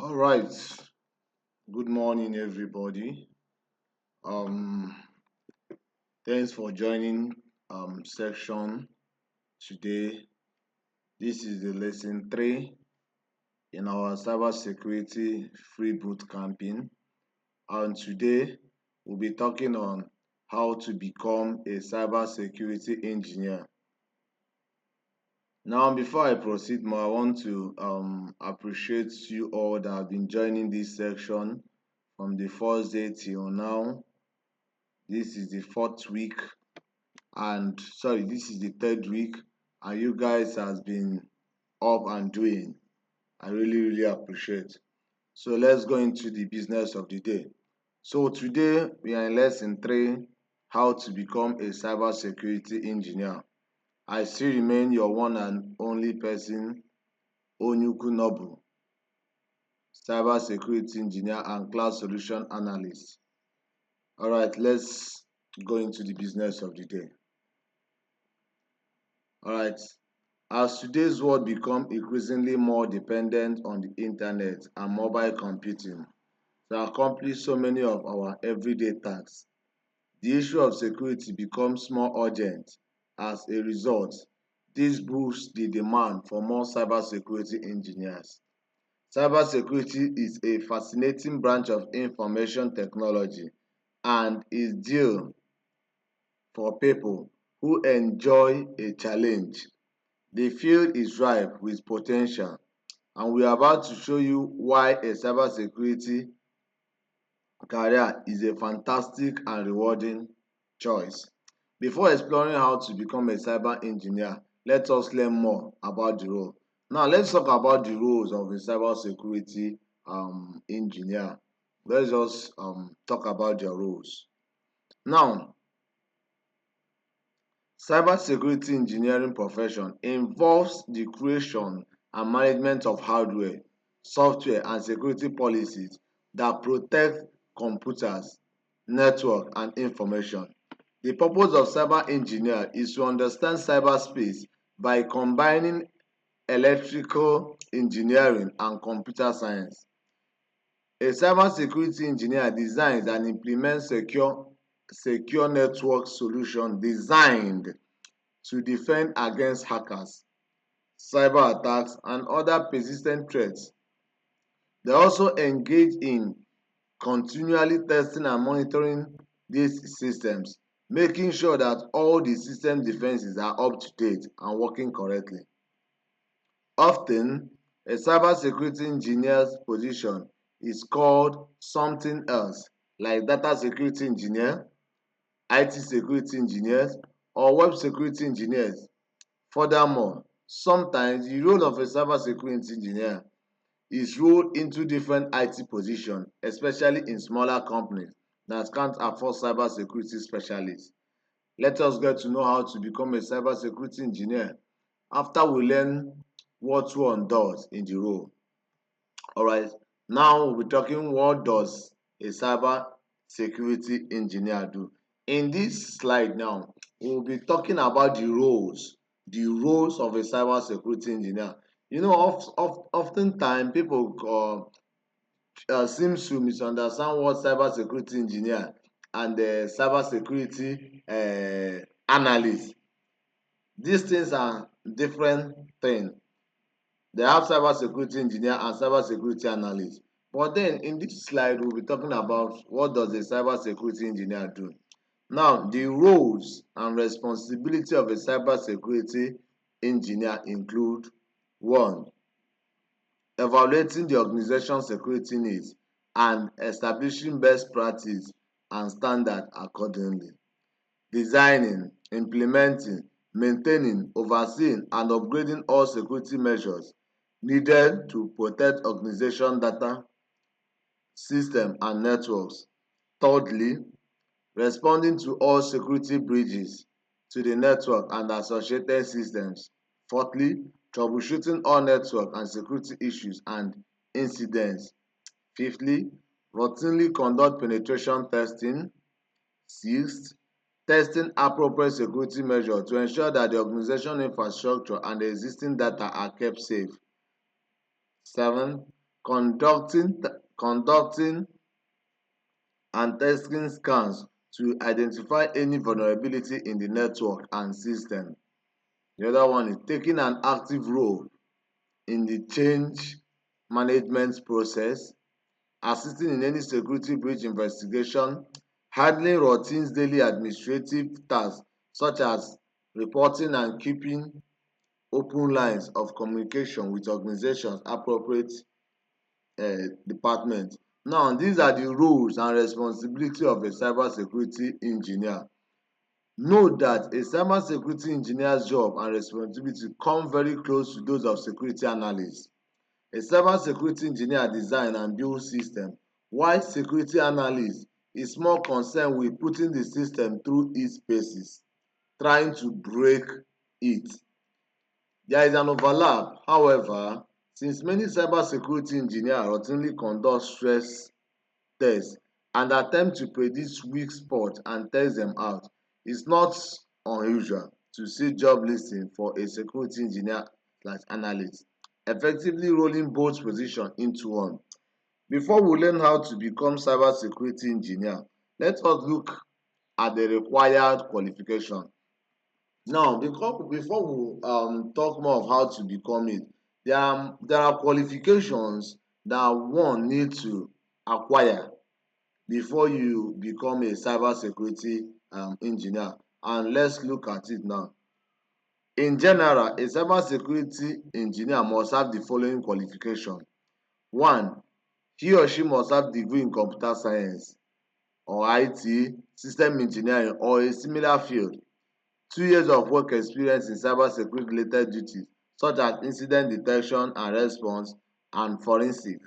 All right. Good morning, everybody. Um, Thanks for joining section today. This is the lesson 3 in our cybersecurity free boot campaign. And today we'll be talking on how to become a cybersecurity engineer. Now, before I proceed more, I want to appreciate you all that have been joining this section from the first day till now. This is the fourth week, and sorry, this is the third week, and you guys has been up and doing. I really appreciate. So let's go into the business of the day. So today we are in lesson 3, how to become a cybersecurity engineer. I still remain your one and only person, Onyuku Nobu, cybersecurity engineer and cloud solution analyst. All right, let's go into the business of the day. All right. As today's world becomes increasingly more dependent on the internet and mobile computing to accomplish so many of our everyday tasks, the issue of security becomes more urgent. As a result, this boosts the demand for more cybersecurity engineers. Cybersecurity is a fascinating branch of information technology and is due for people who enjoy a challenge. The field is ripe with potential, and we are about to show you why a cybersecurity career is a fantastic and rewarding choice. Before exploring how to become a cyber engineer, let us learn more about the role. Now, let's talk about the roles of a cybersecurity engineer. Let's just talk about their roles. Now, cybersecurity engineering profession involves the creation and management of hardware, software, and security policies that protect computers, network, and information. The purpose of cyber engineer is to understand cyberspace by combining electrical engineering and computer science. A cybersecurity engineer designs and implements secure network solutions designed to defend against hackers, cyber attacks, and other persistent threats. They also engage in continually testing and monitoring these systems, making sure that all the system defenses are up to date and working correctly. Often, a cybersecurity engineer's position is called something else, like data security engineer, IT security engineers, or web security engineers. Furthermore, sometimes the role of a cybersecurity engineer is rolled into different IT positions, especially in smaller companies that can't afford cybersecurity specialists. Let us get to know how to become a cybersecurity engineer after we learn what one does in the role. Alright, now we're talking what does a cyber security engineer do. In this slide now, we'll be talking about the roles of a cyber security engineer. You know, oftentimes people seems to misunderstand what cyber security engineer and the cyber security analyst. These things are different things. They have cyber security engineer and cyber security analyst. But then in this slide, we'll be talking about what does a cyber security engineer do. Now, the roles and responsibility of a cyber security engineer include: 1. Evaluating the organization's security needs and establishing best practice and standard accordingly. Designing, implementing, maintaining, overseeing, and upgrading all security measures needed to protect organization data, system, and networks. Thirdly, responding to all security breaches to the network and associated systems. Fourthly, troubleshooting all network and security issues and incidents. Fifthly, routinely conduct penetration testing. Sixth, testing appropriate security measures to ensure that the organization infrastructure and the existing data are kept safe. 7. conducting, conducting and testing scans to identify any vulnerability in the network and system. The other one is taking an active role in the change management process, assisting in any security breach investigation, handling routine daily administrative tasks such as reporting and keeping open lines of communication with organizations appropriate department. Now, these are the roles and responsibility of a cybersecurity engineer. Know that a cybersecurity engineer's job and responsibility come very close to those of security analysts. A cybersecurity engineer design and build system, while security analyst is more concerned with putting the system through its paces, trying to break it. There is an overlap, however, since many cybersecurity engineers routinely conduct stress tests and attempt to predict weak spots and test them out. It's not unusual to see job listing for a security engineer like analyst, effectively rolling both positions into one. Before we learn how to become cybersecurity engineer, let us look at the required qualification. Now, before we talk more of how to become it, there are qualifications that one need to acquire before you become a cybersecurity engineer. And let's look at it now. In general, a cybersecurity engineer must have the following qualification. One, he or she must have degree in computer science or IT, system engineering, or a similar field. 2 years of work experience in cybersecurity related duties such as incident detection and response and forensic.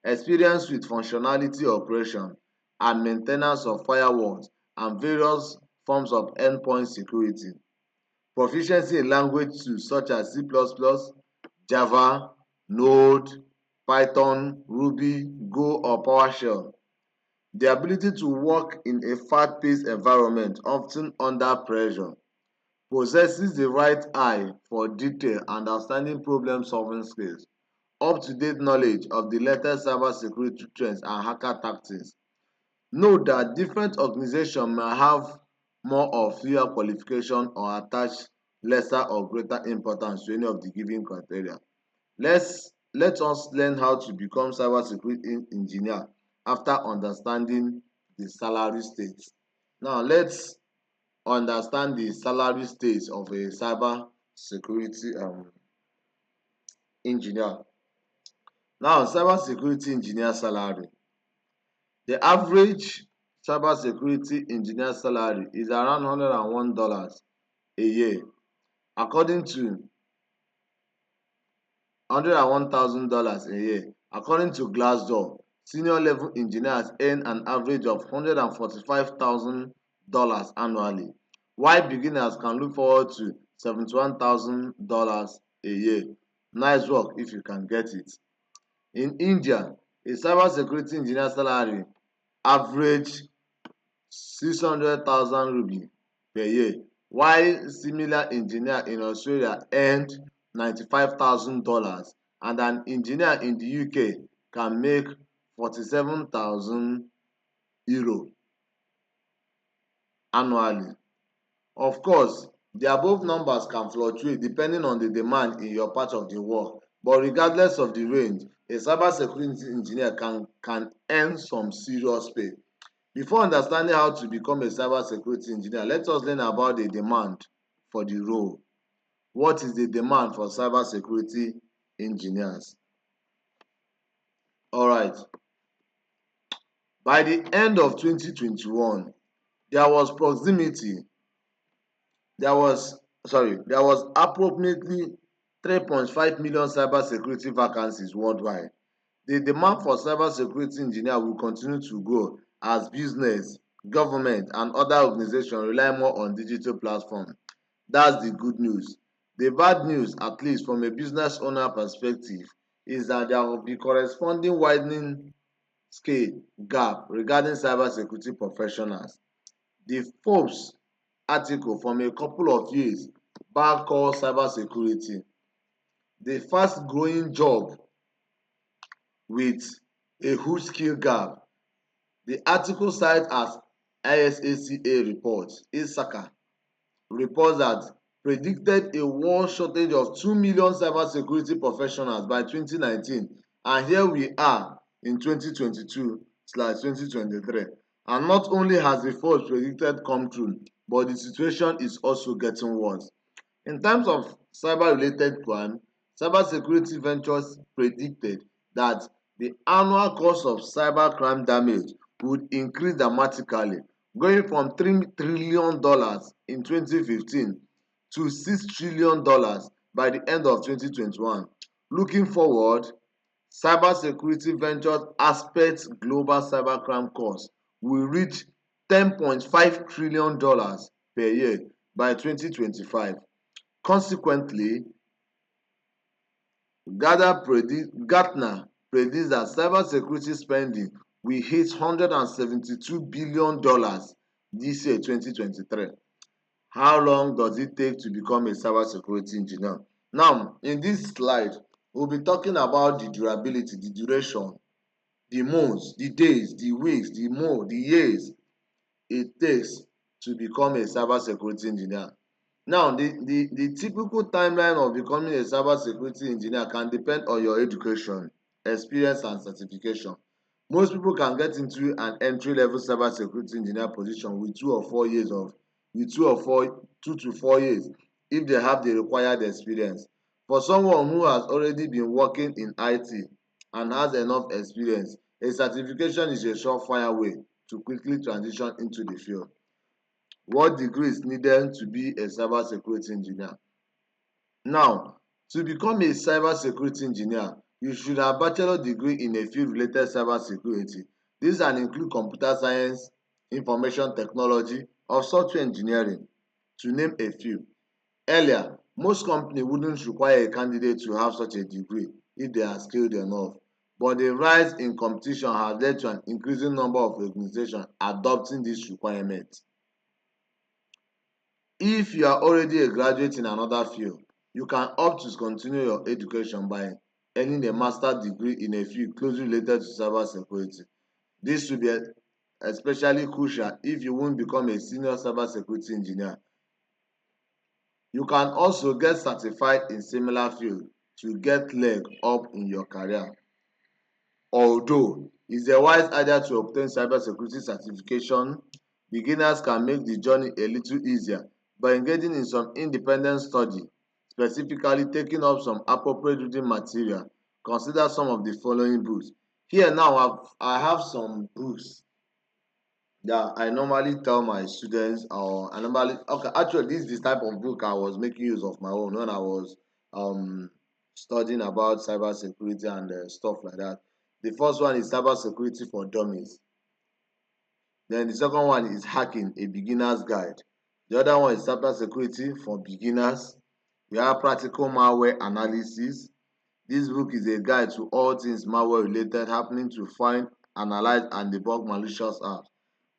Experience with functionality operation and maintenance of firewalls and various forms of endpoint security. Proficiency in language tools such as C++, Java, Node, Python, Ruby, Go, or PowerShell. The ability to work in a fast-paced environment, often under pressure. Possesses the right eye for detail and outstanding problem-solving skills. Up-to-date knowledge of the latest cybersecurity trends and hacker tactics. Note that different organizations may have more or fewer qualification or attach lesser or greater importance to any of the given criteria. Let us learn how to become cybersecurity engineer after understanding the salary state. Now let's understand the salary state of a cybersecurity engineer. Now, cybersecurity engineer salary. The average cybersecurity engineer salary is around $101 a year, according to $101,000 a year. According to Glassdoor, senior level engineers earn an average of $145,000 annually, while beginners can look forward to $71,000 a year. Nice work if you can get it. In India, a cybersecurity engineer salary average 600,000 rupee per year, while similar engineer in Australia earned $95,000 and an engineer in the UK can make 47,000 euro annually. Of course, the above numbers can fluctuate depending on the demand in your part of the world, but regardless of the range, a cybersecurity engineer can earn some serious pay. Before understanding how to become a cybersecurity engineer, let us learn about the demand for the role. What is the demand for cybersecurity engineers? All right. By the end of 2021, there was there was approximately 3.5 million cybersecurity vacancies worldwide. The demand for cybersecurity engineers will continue to grow as business, government, and other organizations rely more on digital platforms. That's the good news. The bad news, at least from a business owner perspective, is that there will be corresponding widening scale gap regarding cybersecurity professionals. The Forbes article from a couple of years back called cybersecurity the fast growing job with a huge skill gap. The article cites as ISACA reports, ISACA reports that predicted a world shortage of 2 million cybersecurity professionals by 2019, and here we are in 2022/2023. And not only has the force predicted come true, but the situation is also getting worse. In terms of cyber-related crime, Cybersecurity Ventures predicted that the annual cost of cybercrime damage would increase dramatically, going from $3 trillion in 2015 to $6 trillion by the end of 2021. Looking forward, Cybersecurity Ventures expects global cybercrime costs will reach $10.5 trillion per year by 2025. Consequently, Gartner predicts that cybersecurity spending will hit $172 billion this year, 2023. How long does it take to become a cybersecurity engineer? Now, in this slide, we'll be talking about the durability, the duration, the months, the days, the weeks, the years it takes to become a cybersecurity engineer. Now, the typical timeline of becoming a cybersecurity engineer can depend on your education, experience, and certification. Most people can get into an entry-level cybersecurity engineer position with 2 to 4 years if they have the required experience. For someone who has already been working in IT and has enough experience, a certification is a surefire way to quickly transition into the field. What degree is needed to be a cybersecurity engineer? Now, to become a cybersecurity engineer, you should have bachelor degree in a field related cybersecurity. This can include computer science, information technology, or software engineering, to name a few. Earlier, most companies wouldn't require a candidate to have such a degree if they are skilled enough. But the rise in competition has led to an increasing number of organizations adopting this requirement. If you are already a graduate in another field, you can opt to continue your education by earning a master's degree in a field closely related to cybersecurity. This will be especially crucial if you won't become a senior cybersecurity engineer. You can also get certified in similar fields to get leg up in your career. Although it's a wise idea to obtain cybersecurity certification, beginners can make the journey a little easier by engaging in some independent study, specifically taking up some appropriate reading material. Consider some of the following books. Here now, I have some books that I normally tell my students, or I normally, okay, actually, this is the type of book I was making use of my own when I was um studying about cybersecurity and stuff like that. The first one is Cybersecurity for Dummies. Then the second one is Hacking, a Beginner's Guide. The other one is Cybersecurity for Beginners. We have Practical Malware Analysis. This book is a guide to all things malware related happening to find, analyze, and debug malicious apps.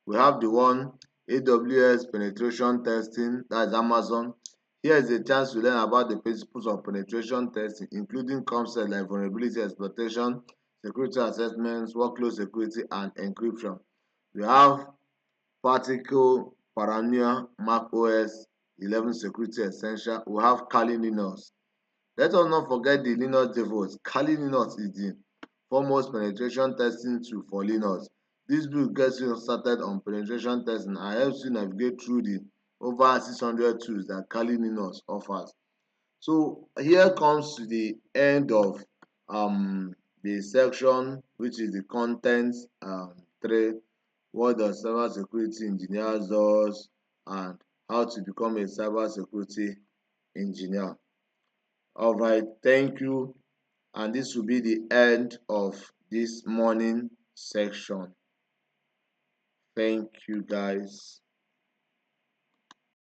We have the one AWS penetration testing, that is Amazon. Here is a chance to learn about the principles of penetration testing, including concepts like vulnerability exploitation, security assessments, workload security, and encryption. We have Particle Paranoia, Mac OS 11 Security Essential. We have Kali Linux. Let us not forget the Linux devotes. Kali Linux is the foremost penetration testing tool for Linux. This book gets you started on penetration testing and helps you navigate through the over 600 tools that Kali Linux offers. So here comes to the end of the section, which is the content 3. What does cybersecurity engineers does and how to become a cybersecurity engineer. All right, thank you. And this will be the end of this morning section. Thank you, guys.